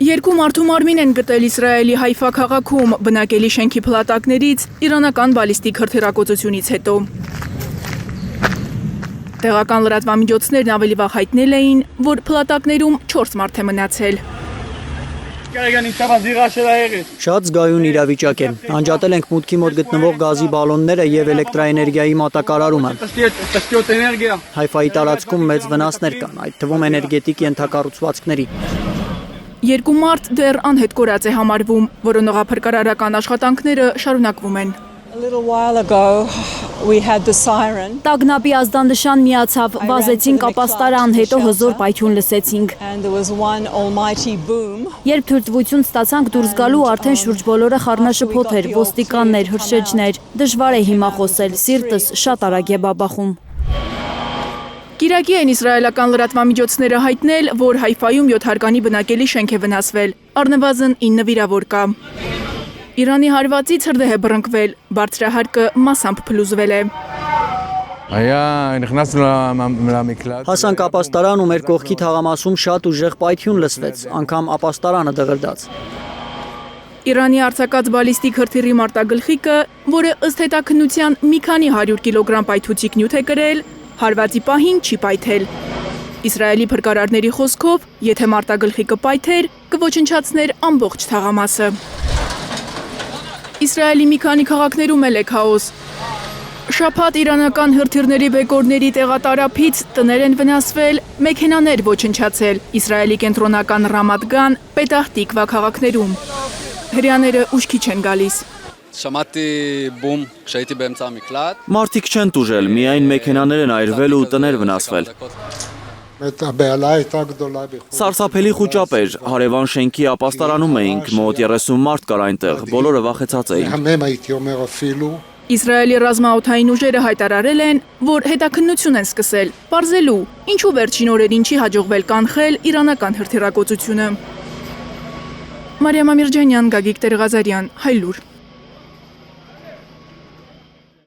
Երկու մարդու մարմին են գտել Իսրայելի Հայֆա քաղաքում բնակելի շենքի փլատակներից իրանական բալիստիկ հրթիռակոծությունից հետո։ Տեղական լրատվամիջոցներն ավելի վաղ հայտնել էին, որ փլատակներում 4 մարդ է մնացել։ Շատ զգայուն իրավիճակ է։ Անջատել ենք մուտքի մոտ գտնվող գազի բալոնները եւ էլեկտրաէներգիայի մատակարարումը։ Հայֆայի տարածքում մեծ վնասներ կան, այդ թվում էներգետիկ ենթակառուցվածքների։ Երկու մարդ դեռ անհետ կորած է համարվում, որոնողափրկարարական աշխատանքները շարունակվում են։ Տագնապի ազդանշան միացավ, վազեցինք ապաստարան, հետո հզոր պայթյուն լսեցինք։ Երբ թույլտվություն ստացանք դուրս գալու, արդեն շուրջ բոլորը խառնաշփոթ էր, ոստիկաններ, հրշեջներ։ Դժվար է հիմա խոսել, սիրտս շատ արագ է բաբախում։ Կիրակի են իսրայելական լրատվամիջոցները հայտնել, որ Հայֆայում 7 հարկանի բնակելի շենք է վնասվել, առնվազն 9 վիրավոր կա։ Իրանի հարվածից հրդեհ է բռնկվել, բարձրահարկը մասամբ փլուզվել է։ Հասանք ապաստարան ու մեր կողքի թաղամասում շատ ուժեղ պայթյուն լսվեց, անգամ ապաստարանը դղրդաց։ Իրանի արձակած բալիստիկ հրթիռի մարտագլխիկը, որը ըստ հետաքննության մի քանի 100 կիլոգրամ պայթուցիկ նյութ է կրել, հարվածի պահին չի պայթել։ Իսրայելի փրկարարների խոսքով, եթե մարտագլխիկը պայթեր, կոչնչացներ ամբողջ թաղամասը։ Իսրայելի մի քանի քաղաքներում էլ է քաոս։ Շաբաթ իրանական հրթիռների բեկորների տեղատարափից տներ են վնասվել, մեքենաներ ոչնչացել Իսրայելի կենտրոնական Ռամադ Գան, Պետահ Տիկվա քաղաքներում։ Հրեաները ուշքի չեն գալիս։ Մարդիկ չեն տուժել, միայն մեքենաներ են այրվել ու տներ վնասվել։ Սարսափելի խուճապ էր, հարևան շենքի ապաստարանում էինք, մոտ 30 մարդ կար այնտեղ, բոլորը վախեցած էին։ Իսրայելի ռազմաօդային ուժերը հայտարարել են, որ հետաքննություն են սկսել, պարզելու, ինչու վերջին օրերին չի հաջողվել կանխել իրանական հրթիռակոծությունը։ Մարիամ Ամիրջանյան, Գագիկ Տերղազարյան, Հայլուր։